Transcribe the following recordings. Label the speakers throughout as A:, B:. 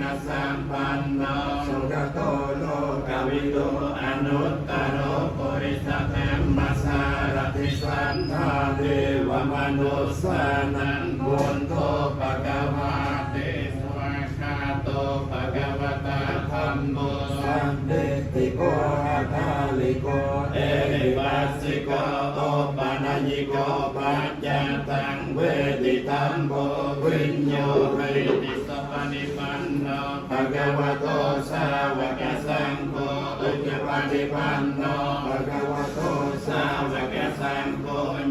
A: นัสสัมปันโนสุขโตโลกวิทูอนุตตโรปุริสเทมมัสสารติสันธาเทวมนุสสานังบุญโตภะคะวะเตสวะคาโตภะคะวะตาธัมโมสันติติโกอาคาลิโกเอหิปัสสิโกโอปานายิโกปัจจตังเวทิตัมโมวิญโยเรติสัพพนิปันโนภะคะวะโตสาวกสังโฆอุจจปฏิปันโนภะคะวะโตสาวกสังโฆ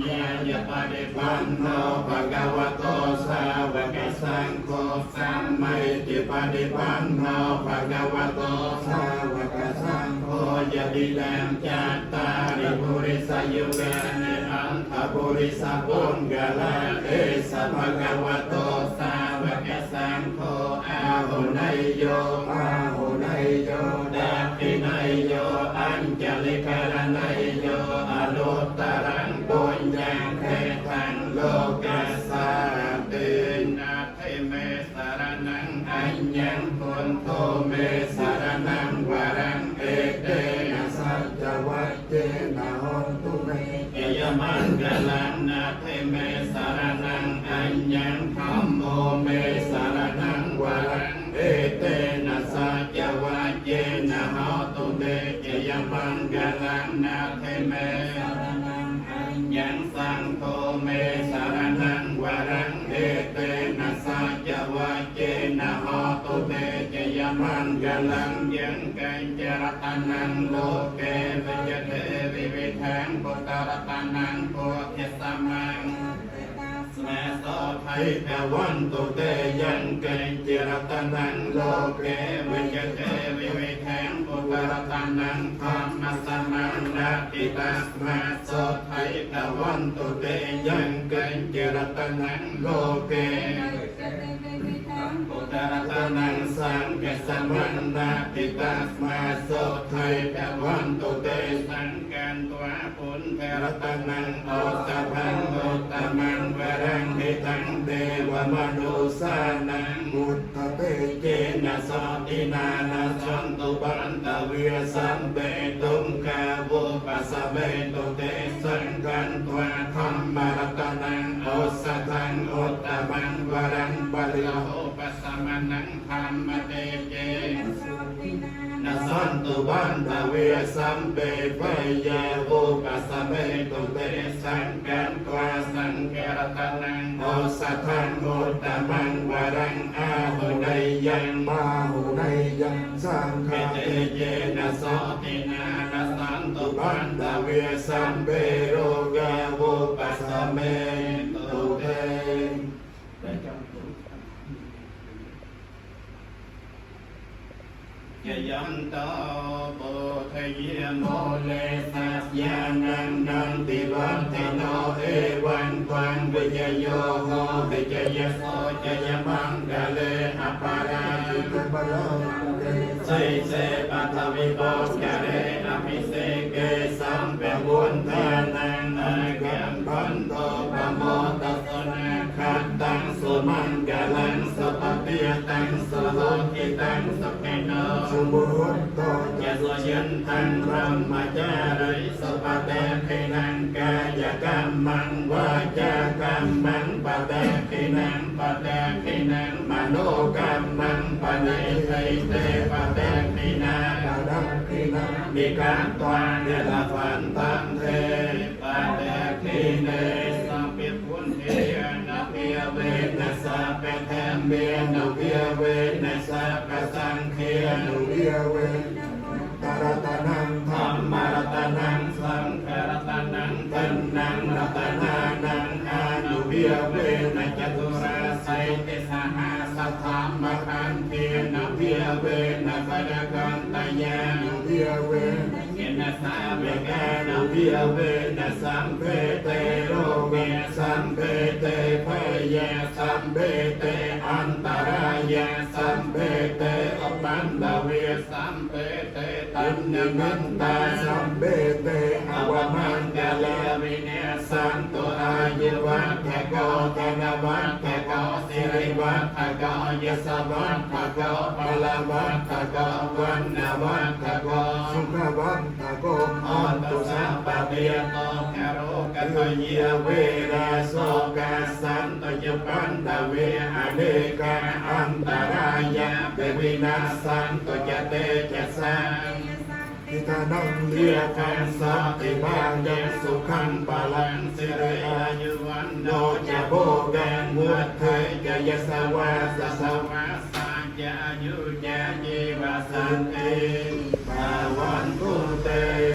A: ญาณปฏิปันโนภะคะวะโตสาวกสังโฆสัมมาทิปฏิปันโนภะคะวะโตสาวกสังโฆยะติตังจัตตาริปุริสยุเกเนอันทปุริสปุญกะลาเอสะภะคะวะโตสาวกสังโฆอาหุนายโยอาหุนายโยดัตตินายโยอัญจลิกรณายโยอนุตตรังปุญญังเทธังโลกัสสะเตนะเทเมสารนังอัญญังพุนโตเมสารนังวรังเอเตนะสัจจวัจเจนะหนตุเมเอยมังกลังนะเทเมสารนังอัญญังธัมโมเมสารนังวรังเอเตนะสัจจวัจเจนะหนตุเมเอยมังกลังนะเทเมสารนังอัญญังสังโฆเมสารนังวรังเอเตนะสัจจวัจเจนะหนตุเมเอยมังกลังยังกัญจรตนังโลเกวิจเทวิวิทังปุตตรตนังโพธิสัมมังแม่โสไทยแปวันตุเตยังเกณจิรตนังโลเกวิจเทวิวิทังปุตตรตนังธรรมสมังนาติตัสมาโสไทยแปวันตุเตยังเกณจิรตนังโลเกปุตตรตนังสังเกสมังนาติตัสมาโสไทยแปวันตุเตสังกันตัวปุณเทรตนังโอตพังโอตมังวรังเฮตังเทวมนุสานังมุตตะเตเจนะสตินานาสันตุปันตเวียสัมเปตุงกาโวปัสสะเบตุเตสังกันตัวธรรมรัตนังโอสัทังโอตมังวรังบาลิโอปัสสะมานังธรรมเตเจนะสันตุปันตเวียสัมเปปยาโวปัสสะเบตุเตสังกันตัวสังเกรตนังโอสัทังโอตมังวรังอาหุนายยังมาหุนายยังสังฆเตเยนะโสตินานะสันตุปันตเวียสัมเปโรกาโวปัสสะเมตุเตยยันโตโพธเยโมเลสัสยานังนันติวัตติโนเอวันตังวิจโยโหวิจยโสจยมังกะเลอปาราติปะโลเสเสปัทวิโภกะเรอภิเสเกสัมเปวุนทานังอาเกมพันโตปะโมตัสสนาคัตตังสุมังกะลังสุปฏิยตังสุโหติตังสุเกโนสุบุตโตยะโสยันทังพรหมจาริสุปเตปินังกายกรรมังวาจากรรมังปเตปินังปเตปินังมโนกรรมังปเนไทเตปเตปินาปเตปินังมิการตวาเนลฟันตังเทปเตปิเนสัพพิพุนเทนะเพียเวนะสัพเพเทมเบนะเพียเวนะสัพพสังเขนุเพียเวตรัตนังธรรมรัตนังสังฆรัตนังตัณนังรัตนานังอานุเพียเวนะจตุราสัยติสหาสัทธามมคันเทนะเพียเวนะปะดกันตยานุเพียเวเกนะสาเวกานุเพียเวนะสัมเพเตโรเกสัมเพเตพยาสัมเพเตอันตรายาสัมเพเตอปันตเวสัมเพเตตัณมันตาสัมเพเตอวมังกะเลวิเนสันตุอายุวัฏแขโกธนวัฏแขโกสิริ วัฏฏกายสวัฏฏกพลวัฏฏกวันนาวัฏฏกสุขวัฏฏกอันตุสัพพะเปียโตคาโรกัตเยเวราโสกาสันตยปันตเวหะเลกาอันตรายะเปวินาสันตยเตจะสังทิฏฐานังเลียคันสัพติบายังสุขังปาลังสิเรอายุวันโนจะโบกันมุตเถยยสวาสสวาสาจะอายุจะยีวาสันติ